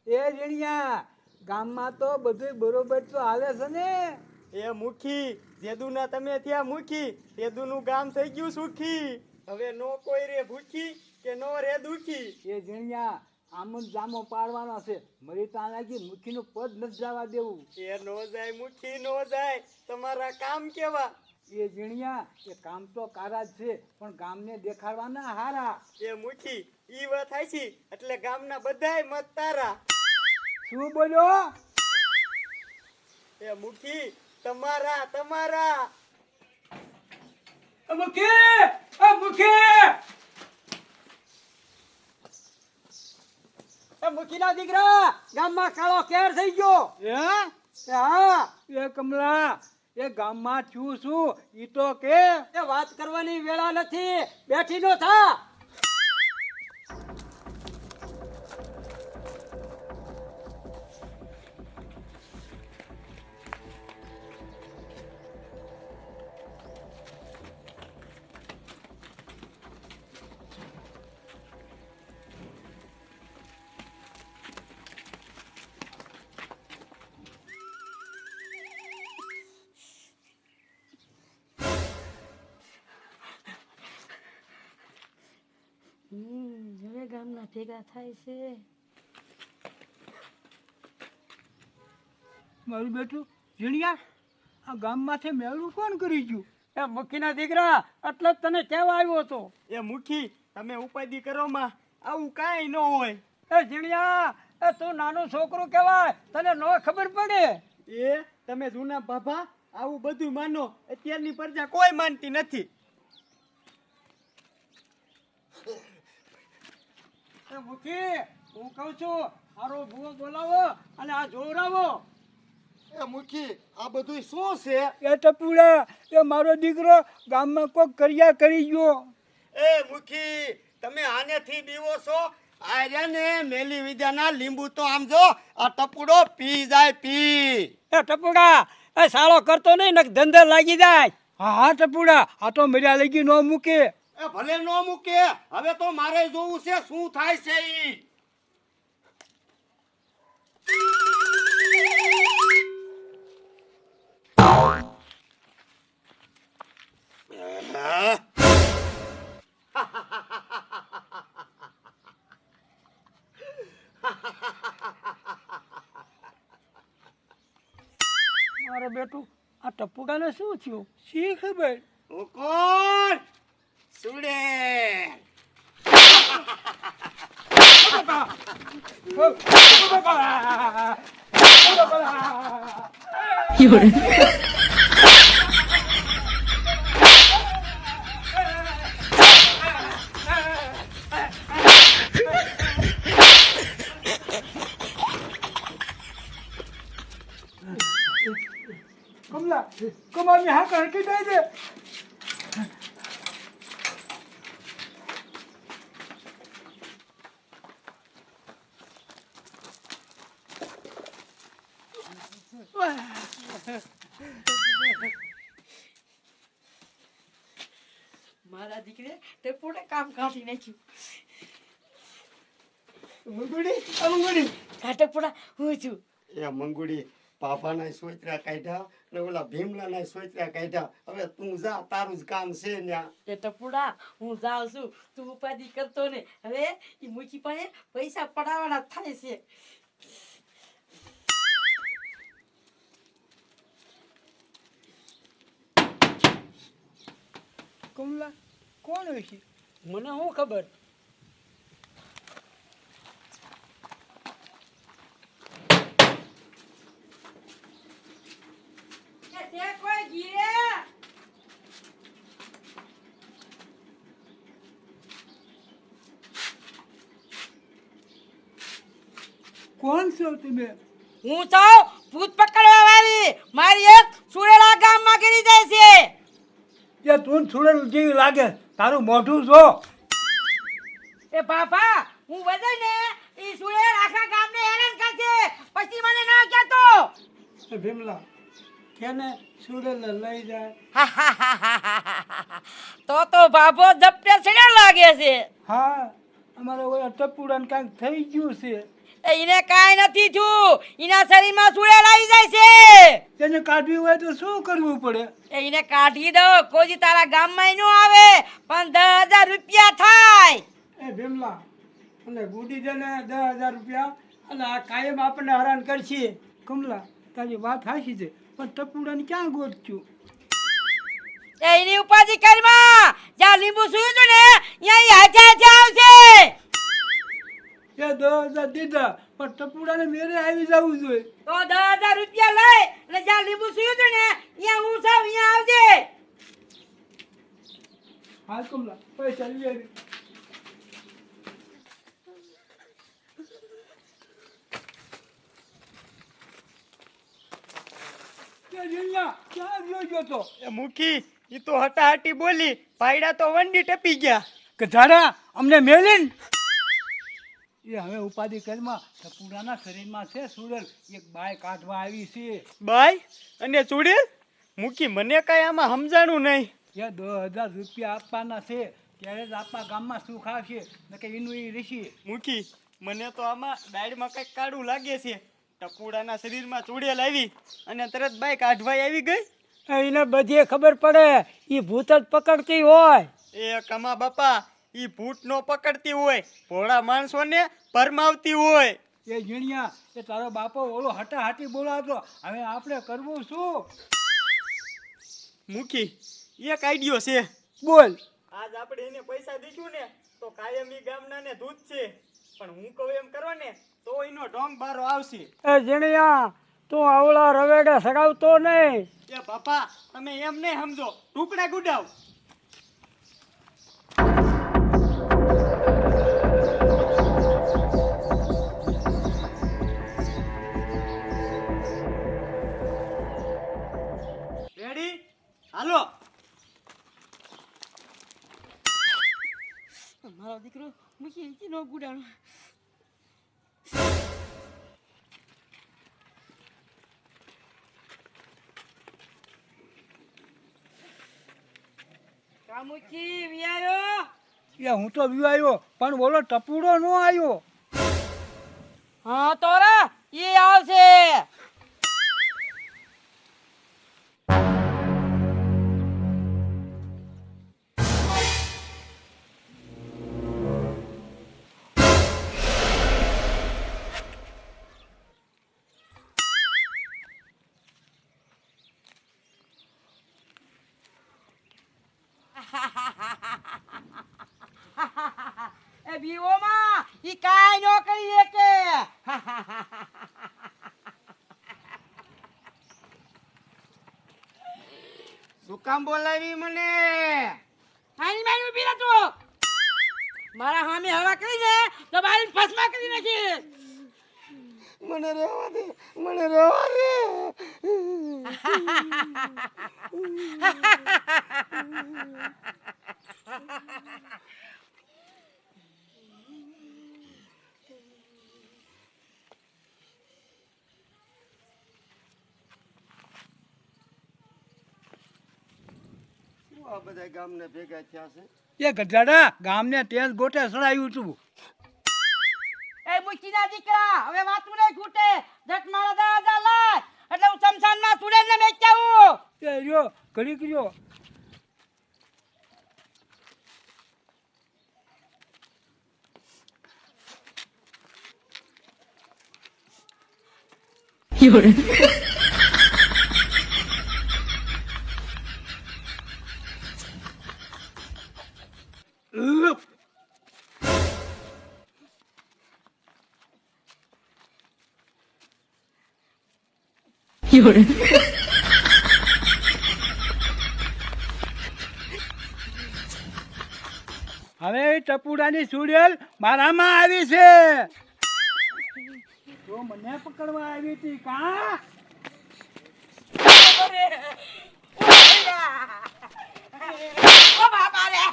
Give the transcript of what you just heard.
એ જીણિયા ગામમાં તો બધું બરોબર તો હાલે છે ને? એ મુખી જેદુના તમે ત્યાં મુખી તેદુનું ગામ થઈ ગયું સુખી. હવે નો કોઈ રે ભૂખી કે નો રે દુખી. એ જીણિયા આમ જ જામો પાડવાનો છે. મરી તા લાગી મુખીનું પદ નથી જવા દેવું. એ નો જાય મુખી નો જાય. તમારા કામ કેવા? એ જીણિયા એ કામ તો કારા જ છે પણ ગામને દેખાડવાના હારા. એ મુખી ઈ વાત થાય છે એટલે ગામના બધાય મત તારા. શું બોલ્યો? એ મુખી તમારા તમારા. મુખી મુખીના દીકરા ગામમાં કાળો કેર થઈ ગયો. હા એ કમલા એ ગામમાં છું ઈ તો કે. એ વાત કરવાની વેળા નથી, બેઠી નો થા. હવે ગામના ભેગા થાય છે. મારું બેટું જીણિયા આ ગામમાંથી મેળું કોણ કરી ગયું? એ મુખીના દીકરા એટલે જ તને કહેવા આવ્યો હતો. એ મુખી તમે ઉપાધિ કરો માં આવું કાંઈ ન હોય. એ જીણિયા એ તું નાનું છોકરું કહેવાય તને નો ખબર પડે. એ તમે જૂના બાબા આવું બધું માનો, અત્યારની પ્રજા કોઈ માનતી નથી. મુખી હું કહું છું મારો ભૂવો બોલાવો અને આ જોવરાવો. એ મુખી આ બધું શું છે? એ ટપુડા એ મારો દીકરો ગામમાં કોક કર્યા કરી ગયો. એ મુખી તમે આનેથી બીવો છો? આ ને મેલી વિદ્યાના લીંબુ તો આમ જો આ ટપુડો પી જાય પી. એ ટપુડા એ સાળો કરતો નહીં ને ધંધે લાગી જાય. હા ટપુડા આ તો મર્યા લગી નો મૂકે. એ ભલે નો મૂકે, હવે તો મારે જોવું છે શું થાય છે ઈ. મારો બેટું આ ટપુડાને શું થયું શી ખબર? ઓ કોણ? સુડે. કમલા કમાની હા કરકી દઈ દે. મારા દીકરે તે પોતે કામ કાઢી નાખ્યું. મંગુડી આ મંગુડી. કાટે પોડા હું છું. એ મંગુડી પાપાના સોયત્રા કાઢ્યા ને ઓલા ભીમલાના સોયત્રા કાઢ્યા. હવે તું જા તારું જ કામ છે ન્યા. એ ટપુડા હું જાઉં છું, તું ઉપાધિ કરતો ને. હવે ઈ મુખી પાસે પૈસા પડાવવાના થાય છે. કમલા કોણ હશે? મને શું ખબર? કોણ છો તમે? હું તો ભૂત પકડવા વાળી. મારી એક સુરેલા ગામમાં ગીરી જાય છે. એ તું છોડેલ જેવી લાગે, તારું મોઢું જો. એ બાપા હું વધે ને ઈ સુરેલ આખા ગામને હેરાન કરશે, પછી મને ના કહેતો. ભીમલા કેને છોડેલ લઈ જાય. તો બાબો જપટે સડ્યા લાગે છે. હા અમારે ઓલા ટપુડાને કાંઈક થઈ ગયું છે. એને કાંઈ નથી થયું, એના શરીરમાં સુડેલ આવી જાય છે. તેને કાઢવી હોય તો શું કરવું પડે? એને કાઢી દો, કોઈ દી તારા ગામમાં ય ન આવે, પણ 10,000 રૂપિયા થાય. એ ભીમલા અને ગુડી દે ને 10,000 રૂપિયા, અને આ કાયમ આપણને હેરાન કરશે. કમલા તારી વાત હાચી છે, પણ ટપુડાને ક્યાં ગોતશું? એની ઉપાધિ કરમાં, જ્યાં લીંબુ સુયું હતું ને ત્યાં હાથે હાથે આવશે. એ 10,000 દીધા, પણ ટપુડાને મેરે આવી જવું જોઈએ. તો 10,000 રૂપિયા લઈ અને જ્યાં લીંબુ સુયું હતું ને ત્યાં હું સાવ અહીંયા આવજે. હાલ કમલા પૈસા લઈ આવી. ક્યાં ગયો તો? એ મૂકી ઈ તો હટાહટી બોલી, પાયડા તો વંડી ટપી ગયા. કે ધારા અમને મેલીન એ હવે ઉપાધિ કરમાં ટપુડાના શરીરમાં છે સુડેલ, એક બાય કાઢવા આવી છે. બાય અને ચૂડેલ? મૂકી મને કાંઈ આમાં સમજાણું નહીં. એ 10,000 રૂપિયા આપવાના છે, ત્યારે જ આપણા ગામમાં સુખ આવશે, નકે એનું એ રીશી. મૂકી મને તો આમાં દાઢમાં કંઈક કાળું લાગે છે. ટપુડાના શરીરમાં ચૂડેલ આવી અને તરત બાય કાઢવાઈ આવી ગઈ. એને બધી ખબર પડે, એ ભૂત જ પકડતી હોય. એ કમા બાપા, ઈ ભૂત નો પકડતી હોય, ભોળા માણસોને પરમાવતી હોય. એ જીણિયા એ તારો બાપો ઓલો હટાહટી બોલાવતો, હવે આપણે કરવું શું? મૂકી એક આઈડિયો છે. બોલ. આજ આપણે એને પૈસા દઈશું ને તો કાયમી ગામના ને દૂધ છે, પણ હું કહું એમ કરો ને તો એનો ઢોંગ બારો આવશે. એ જીણિયા તું આવલા રવેડે સગાવતો નહીં. એ બાપા તમે એમ નહીં સમજો, ટુકડા ગુડાવ. રેડી? હાલો. મારો દીકરો મૂકી નો ગુડાણો. કામુકી વિયાયો. એ હું તો વિવાયો, પણ બોલો ટપુડો નો આવ્યો. હા તોરા એ આવશે. એ બીઓમાં ઈ કાઈ નો કરી શકે. શું કામ બોલાવી મને? આની મારી ઊભી રહે તું. મારા સામે હવા કરી ને તો મારી ફસમાં કરી નાખી. મને રહેવા દે, મને રહેવા દે. આ બધા ગામને ભેગા થયા છે. એ ગધાડા ગામને તેજ ગોટે સડાયું હતું. એ મુચીના દીકરા હવે વાતું નહીં ખૂટે. જટ મારા 10,000 લાય એટલે હું શમશાનમાં સુડેલને મેચી આવું. એ રહ્યો ઘડીક રહ્યો. હવે ટપુડાની સુડેલ મારામાં આવી છે. તો મને પકડવા આવી હતી કા? ઓ બાપા રે.